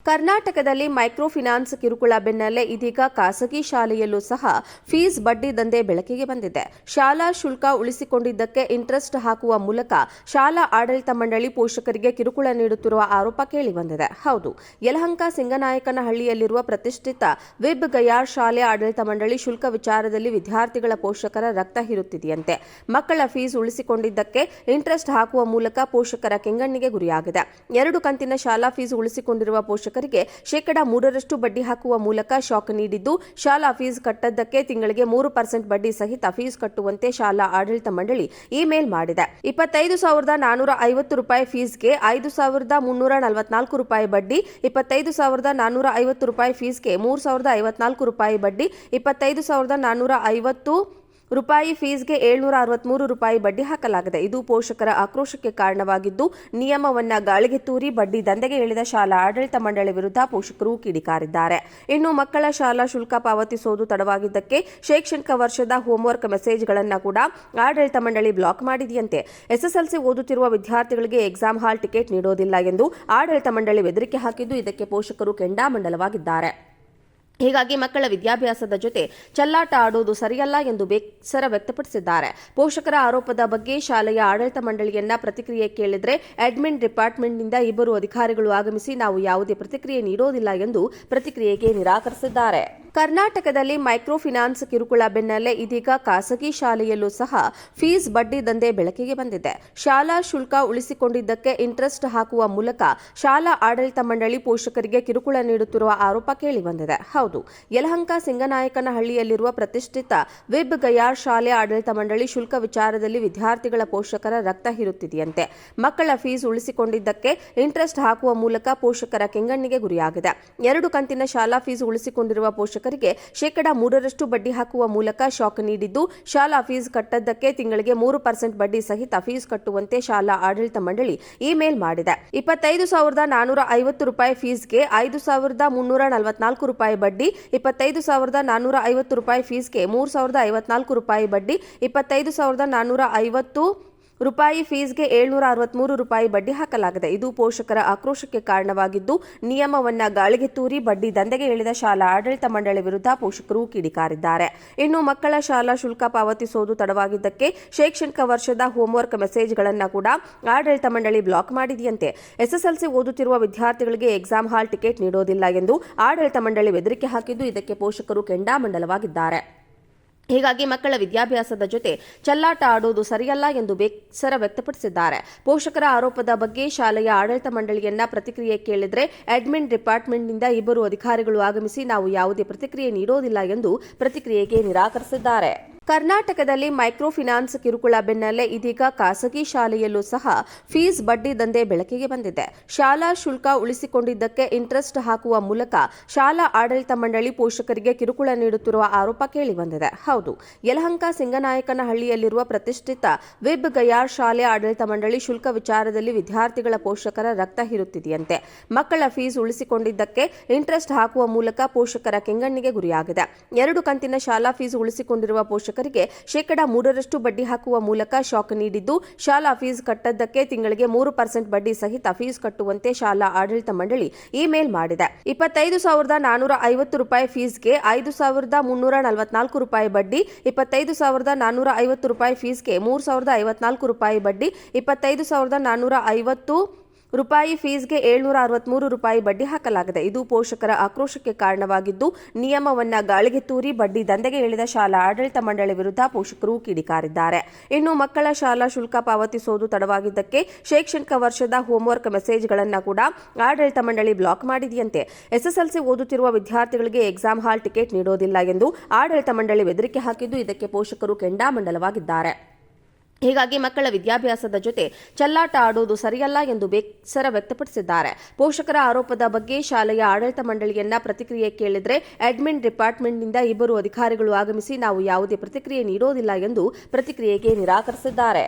ಕರ್ನಾಟಕದಲ್ಲಿ micro finance ಕಿರುಕುಳ ಬೆನ್ನಲ್ಲೇ ಇದೀಗ ಖಾಸಗಿ ಶಾಲೆಯಲ್ಲೂ ಸಹ ಫೀಸ್ ಬಡ್ಡಿ ದಂಧೆ ಬೆಳಕಿಗೆ ಬಂದಿದೆ. ಶಾಲಾ ಶುಲ್ಕ ಉಳಿಸಿಕೊಂಡಿದ್ದಕ್ಕೆ ಇಂಟ್ರೆಸ್ಟ್ ಹಾಕುವ ಮೂಲಕ ಶಾಲಾ ಆಡಳಿತ ಮಂಡಳಿ ಪೋಷಕರಿಗೆ ಕಿರುಕುಳ ನೀಡುತ್ತಿರುವ ಆರೋಪ ಕೇಳಿಬಂದಿದೆ. ಹೌದು, ಯಲಹಂಕ ಸಿಂಗನಾಯಕನಹಳ್ಳಿಯಲ್ಲಿರುವ ಪ್ರತಿಷ್ಠಿತ ವಿಬ್ ಗಯಾರ್ ಶಾಲೆ ಆಡಳಿತ ಮಂಡಳಿ ಶುಲ್ಕ ವಿಚಾರದಲ್ಲಿ ವಿದ್ಯಾರ್ಥಿಗಳ ಪೋಷಕರ ರಕ್ತ ಹೀರುತ್ತಿದೆಯಂತೆ. ಮಕ್ಕಳ ಫೀಸ್ ಉಳಿಸಿಕೊಂಡಿದ್ದಕ್ಕೆ ಇಂಟ್ರೆಸ್ಟ್ ಹಾಕುವ ಮೂಲಕ ಪೋಷಕರ ಕೆಂಗಣ್ಣಿಗೆ ಗುರಿಯಾಗಿದೆ. 2 ಕಂತಿನ ಶಾಲಾ ಫೀಸ್ ಉಳಿಸಿಕೊಂಡಿರುವ ಪೋಷಕರಿಗೆ ಶೇಕಡಾ 3% ಬಡ್ಡಿ ಹಾಕುವ ಮೂಲಕ ಶಾಕ್ ನೀಡಿದ್ದು, ಶಾಲಾ ಫೀಸ್ ಕಟ್ಟದ್ದಕ್ಕೆ ತಿಂಗಳಿಗೆ 3% ಬಡ್ಡಿ ಸಹಿತ ಫೀಸ್ ಕಟ್ಟುವಂತೆ ಶಾಲಾ ಆಡಳಿತ ಮಂಡಳಿ ಇಮೇಲ್ ಮಾಡಿದೆ. 25,450 ರೂಪಾಯಿ ಫೀಸ್ಗೆ 5,344 ರೂಪಾಯಿ ಬಡ್ಡಿ, 25,450 ರೂಪಾಯಿ ಫೀಸ್ಗೆ 3,054 ರೂಪಾಯಿ ಬಡ್ಡಿ, 25,450 ರೂಪಾಯಿ ಫೀಸ್ಗೆ 763 ರೂಪಾಯಿ ಬಡ್ಡಿ ಹಾಕಲಾಗಿದೆ. ಇದು ಪೋಷಕರ ಆಕ್ರೋಶಕ್ಕೆ ಕಾರಣವಾಗಿದ್ದು, ನಿಯಮವನ್ನ ಗಾಳಿಗೆ ತೂರಿ ಬಡ್ಡಿ ದಂಧೆಗೆ ಇಳಿದ ಶಾಲಾ ಆಡಳಿತ ಮಂಡಳಿ ವಿರುದ್ಧ ಪೋಷಕರು ಕಿಡಿಕಾರಿದ್ದಾರೆ. ಇನ್ನು ಮಕ್ಕಳ ಶಾಲಾ ಶುಲ್ಕ ಪಾವತಿಸುವುದು ತಡವಾಗಿದ್ದಕ್ಕೆ ಶೈಕ್ಷಣಿಕ ವರ್ಷದ ಹೋಂವರ್ಕ್ ಮೆಸೇಜ್ಗಳನ್ನು ಕೂಡ ಆಡಳಿತ ಮಂಡಳಿ ಬ್ಲಾಕ್ ಮಾಡಿದೆಯಂತೆ. ಎಸ್ಎಸ್ಎಲ್ಸಿ ಓದುತ್ತಿರುವ ವಿದ್ಯಾರ್ಥಿಗಳಿಗೆ ಎಕ್ಸಾಮ್ ಹಾಲ್ ಟಿಕೆಟ್ ನೀಡೋದಿಲ್ಲ ಎಂದು ಆಡಳಿತ ಮಂಡಳಿ ಬೆದರಿಕೆ ಹಾಕಿದ್ದು, ಇದಕ್ಕೆ ಪೋಷಕರು ಕೆಂಡಾಮಂಡಲವಾಗಿದ್ದಾರೆ. ಹೀಗಾಗಿ ಮಕ್ಕಳ ವಿದ್ಯಾಭ್ಯಾಸದ ಜೊತೆ ಚೆಲ್ಲಾಟ ಆಡುವುದು ಸರಿಯಲ್ಲ ಎಂದು ಬೇಸರ ವ್ಯಕ್ತಪಡಿಸಿದ್ದಾರೆ. ಪೋಷಕರ ಆರೋಪದ ಬಗ್ಗೆ ಶಾಲೆಯ ಆಡಳಿತ ಮಂಡಳಿಯನ್ನ ಪ್ರತಿಕ್ರಿಯೆ ಕೇಳಿದ್ರೆ ಅಡ್ಮಿನ್ ಡಿಪಾರ್ಟ್ಮೆಂಟ್ನಿಂದ 2 ಅಧಿಕಾರಿಗಳು ಆಗಮಿಸಿ ನಾವು ಯಾವುದೇ ಪ್ರತಿಕ್ರಿಯೆ ನೀಡೋದಿಲ್ಲ ಎಂದು ಪ್ರತಿಕ್ರಿಯೆಗೆ ನಿರಾಕರಿಸಿದ್ದಾರೆ. ಕರ್ನಾಟಕದಲ್ಲಿ ಮೈಕ್ರೋ ಫೈನಾನ್ಸ್ ಕಿರುಕುಳ ಬೆನ್ನಲ್ಲೇ ಇದೀಗ ಖಾಸಗಿ ಶಾಲೆಯಲ್ಲೂ ಸಹ ಫೀಸ್ ಬಡ್ಡಿ ದಂಧೆ ಬೆಳಕಿಗೆ ಬಂದಿದೆ. ಶಾಲಾ ಶುಲ್ಕ ಉಳಿಸಿಕೊಂಡಿದ್ದಕ್ಕೆ ಇಂಟ್ರೆಸ್ಟ್ ಹಾಕುವ ಮೂಲಕ ಶಾಲಾ ಆಡಳಿತ ಮಂಡಳಿ ಪೋಷಕರಿಗೆ ಕಿರುಕುಳ ನೀಡುತ್ತಿರುವ ಆರೋಪ ಕೇಳಿಬಂದಿದೆ. ಹೌದು, ಯಲಹಂಕ ಸಿಂಗನಾಯಕನಹಳ್ಳಿಯಲ್ಲಿರುವ ಪ್ರತಿಷ್ಠಿತ ವಿಬ್ ಗಯಾರ್ ಶಾಲೆ ಆಡಳಿತ ಮಂಡಳಿ ಶುಲ್ಕ ವಿಚಾರದಲ್ಲಿ ವಿದ್ಯಾರ್ಥಿಗಳ ಪೋಷಕರ ರಕ್ತ ಹೀರುತ್ತಿದೆಯಂತೆ. ಮಕ್ಕಳ ಫೀಸ್ ಉಳಿಸಿಕೊಂಡಿದ್ದಕ್ಕೆ ಇಂಟ್ರೆಸ್ಟ್ ಹಾಕುವ ಮೂಲಕ ಪೋಷಕರ ಕೆಂಗಣ್ಣಿಗೆ ಗುರಿಯಾಗಿದೆ. 2 ಕಂತಿನ ಶಾಲಾ ಫೀಸ್ ಉಳಿಸಿಕೊಂಡಿರುವ ಪೋಷಕರಿಗೆ ಶೇಕಡಾ 3% ಬಡ್ಡಿ ಹಾಕುವ ಮೂಲಕ ಶಾಕ್ ನೀಡಿದ್ದು, ಶಾಲಾ ಫೀಸ್ ಕಟ್ಟದ್ದಕ್ಕೆ ತಿಂಗಳಿಗೆ 3% ಬಡ್ಡಿ ಸಹಿತ ಫೀಸ್ ಕಟ್ಟುವಂತೆ ಶಾಲಾ ಆಡಳಿತ ಮಂಡಳಿ ಇಮೇಲ್ ಮಾಡಿದೆ. 25,450 ರೂಪಾಯಿ ಫೀಸ್ಗೆ 5,344 ರೂಪಾಯಿ ಬಡ್ಡಿ, 25,450 ರೂಪಾಯಿ ಫೀಸ್ಗೆ 3,054 ರೂಪಾಯಿ ಬಡ್ಡಿ, 25,450 ರೂಪಾಯಿ ಫೀಸ್ಗೆ 763 ರೂಪಾಯಿ ಬಡ್ಡಿ ಹಾಕಲಾಗಿದೆ. ಇದು ಪೋಷಕರ ಆಕ್ರೋಶಕ್ಕೆ ಕಾರಣವಾಗಿದ್ದು, ನಿಯಮವನ್ನ ಗಾಳಿಗೆ ತೂರಿ ಬಡ್ಡಿ ದಂಧೆಗೆ ಇಳಿದ ಶಾಲಾ ಆಡಳಿತ ಮಂಡಳಿ ವಿರುದ್ಧ ಪೋಷಕರು ಕಿಡಿಕಾರಿದ್ದಾರೆ. ಇನ್ನು ಮಕ್ಕಳ ಶಾಲಾ ಶುಲ್ಕ ಪಾವತಿಸುವುದು ತಡವಾಗಿದ್ದಕ್ಕೆ ಶೈಕ್ಷಣಿಕ ವರ್ಷದ ಹೋಂವರ್ಕ್ ಮೆಸೇಜ್ಗಳನ್ನು ಕೂಡ ಆಡಳಿತ ಮಂಡಳಿ ಬ್ಲಾಕ್ ಮಾಡಿದೆಯಂತೆ. ಎಸ್ಎಸ್ಎಲ್ಸಿ ಓದುತ್ತಿರುವ ವಿದ್ಯಾರ್ಥಿಗಳಿಗೆ ಎಕ್ಸಾಮ್ ಹಾಲ್ ಟಿಕೆಟ್ ನೀಡೋದಿಲ್ಲ ಎಂದು ಆಡಳಿತ ಮಂಡಳಿ ಬೆದರಿಕೆ ಹಾಕಿದ್ದು, ಇದಕ್ಕೆ ಪೋಷಕರು ಕೆಂಡಾಮಂಡಲವಾಗಿದ್ದಾರೆ. ಹೀಗಾಗಿ ಮಕ್ಕಳ ವಿದ್ಯಾಭ್ಯಾಸದ ಜೊತೆ ಚೆಲ್ಲಾಟ ಆಡುವುದು ಸರಿಯಲ್ಲ ಎಂದು ಬೇಸರ ವ್ಯಕ್ತಪಡಿಸಿದ್ದಾರೆ. ಪೋಷಕರ ಆರೋಪದ ಬಗ್ಗೆ ಶಾಲೆಯ ಆಡಳಿತ ಮಂಡಳಿಯನ್ನ ಪ್ರತಿಕ್ರಿಯೆ ಕೇಳಿದ್ರೆ ಅಡ್ಮಿನ್ ಡಿಪಾರ್ಟ್ಮೆಂಟ್ನಿಂದ 2 ಅಧಿಕಾರಿಗಳು ಆಗಮಿಸಿ ನಾವು ಯಾವುದೇ ಪ್ರತಿಕ್ರಿಯೆ ನೀಡೋದಿಲ್ಲ ಎಂದು ಪ್ರತಿಕ್ರಿಯೆಗೆ ನಿರಾಕರಿಸಿದ್ದಾರೆ. ಕರ್ನಾಟಕದಲ್ಲಿ ಮೈಕ್ರೋ ಫೈನಾನ್ಸ್ ಕಿರುಕುಳ ಬೆನ್ನಲ್ಲೇ ಇದೀಗ ಖಾಸಗಿ ಶಾಲೆಯಲ್ಲೂ ಸಹ ಫೀಸ್ ಬಡ್ಡಿ ದಂಧೆ ಬೆಳಕಿಗೆ ಬಂದಿದೆ. ಶಾಲಾ ಶುಲ್ಕ ಉಳಿಸಿಕೊಂಡಿದ್ದಕ್ಕೆ ಇಂಟ್ರೆಸ್ಟ್ ಹಾಕುವ ಮೂಲಕ ಶಾಲಾ ಆಡಳಿತ ಮಂಡಳಿ ಪೋಷಕರಿಗೆ ಕಿರುಕುಳ ನೀಡುತ್ತಿರುವ ಆರೋಪ ಕೇಳಿಬಂದಿದೆ. ಹೌದು, ಯಲಹಂಕ ಸಿಂಗನಾಯಕನಹಳ್ಳಿಯಲ್ಲಿರುವ ಪ್ರತಿಷ್ಠಿತ ವಿಬ್ ಗಯಾರ್ ಶಾಲೆ ಆಡಳಿತ ಮಂಡಳಿ ಶುಲ್ಕ ವಿಚಾರದಲ್ಲಿ ವಿದ್ಯಾರ್ಥಿಗಳ ಪೋಷಕರ ರಕ್ತ ಹೀರುತ್ತಿದೆಯಂತೆ. ಮಕ್ಕಳ ಫೀಸ್ ಉಳಿಸಿಕೊಂಡಿದ್ದಕ್ಕೆ ಇಂಟ್ರೆಸ್ಟ್ ಹಾಕುವ ಮೂಲಕ ಪೋಷಕರ ಕೆಂಗಣ್ಣಿಗೆ ಗುರಿಯಾಗಿದೆ. 2 ಕಂತಿನ ಶಾಲಾ ಫೀಸ್ ಉಳಿಸಿಕೊಂಡಿರುವ ಪೋಷಕರಿಗೆ ಶೇಕಡಾ 3% ಬಡ್ಡಿ ಹಾಕುವ ಮೂಲಕ ಶಾಕ್ ನೀಡಿದ್ದು, ಶಾಲಾ ಫೀಸ್ ಕಟ್ಟದ್ದಕ್ಕೆ ತಿಂಗಳಿಗೆ 3% ಬಡ್ಡಿ ಸಹಿತ ಫೀಸ್ ಕಟ್ಟುವಂತೆ ಶಾಲಾ ಆಡಳಿತ ಮಂಡಳಿ ಇಮೇಲ್ ಮಾಡಿದೆ. 25,450 ರೂಪಾಯಿ ಫೀಸ್ಗೆ 5,344 ರೂಪಾಯಿ ಬಡ್ಡಿ, 25,450 ರೂಪಾಯಿ ಫೀಸ್ಗೆ 3,054 ರೂಪಾಯಿ ಬಡ್ಡಿ, 25,450 ರೂಪಾಯಿ ಫೀಸ್ಗೆ 763 ರೂಪಾಯಿ ಬಡ್ಡಿ ಹಾಕಲಾಗಿದೆ. ಇದು ಪೋಷಕರ ಆಕ್ರೋಶಕ್ಕೆ ಕಾರಣವಾಗಿದ್ದು, ನಿಯಮವನ್ನ ಗಾಳಿಗೆ ತೂರಿ ಬಡ್ಡಿ ದಂಧೆಗೆ ಇಳಿದ ಶಾಲಾ ಆಡಳಿತ ಮಂಡಳಿ ವಿರುದ್ಧ ಪೋಷಕರು ಕಿಡಿಕಾರಿದ್ದಾರೆ. ಇನ್ನು ಮಕ್ಕಳ ಶಾಲಾ ಶುಲ್ಕ ಪಾವತಿಸುವುದು ತಡವಾಗಿದ್ದಕ್ಕೆ ಶೈಕ್ಷಣಿಕ ವರ್ಷದ ಹೋಂವರ್ಕ್ ಮೆಸೇಜ್ಗಳನ್ನು ಕೂಡ ಆಡಳಿತ ಮಂಡಳಿ ಬ್ಲಾಕ್ ಮಾಡಿದೆಯಂತೆ. ಎಸ್ಎಸ್ಎಲ್ಸಿ ಓದುತ್ತಿರುವ ವಿದ್ಯಾರ್ಥಿಗಳಿಗೆ ಎಕ್ಸಾಮ್ ಹಾಲ್ ಟಿಕೆಟ್ ನೀಡೋದಿಲ್ಲ ಎಂದು ಆಡಳಿತ ಮಂಡಳಿ ಬೆದರಿಕೆ ಹಾಕಿದ್ದು, ಇದಕ್ಕೆ ಪೋಷಕರು ಕೆಂಡಾಮಂಡಲವಾಗಿದ್ದಾರೆ. ಹೀಗಾಗಿ ಮಕ್ಕಳ ವಿದ್ಯಾಭ್ಯಾಸದ ಜೊತೆ ಚೆಲ್ಲಾಟ ಆಡುವುದು ಸರಿಯಲ್ಲ ಎಂದು ಬೇಸರ ವ್ಯಕ್ತಪಡಿಸಿದ್ದಾರೆ. ಪೋಷಕರ ಆರೋಪದ ಬಗ್ಗೆ ಶಾಲೆಯ ಆಡಳಿತ ಮಂಡಳಿಯನ್ನ ಪ್ರತಿಕ್ರಿಯೆ ಕೇಳಿದ್ರೆ ಅಡ್ಮಿನ್ ಡಿಪಾರ್ಟ್ಮೆಂಟ್ನಿಂದ 2 ಅಧಿಕಾರಿಗಳು ಆಗಮಿಸಿ ನಾವು ಯಾವುದೇ ಪ್ರತಿಕ್ರಿಯೆ ನೀಡೋದಿಲ್ಲ ಎಂದು ಪ್ರತಿಕ್ರಿಯೆಗೆ ನಿರಾಕರಿಸಿದ್ದಾರೆ.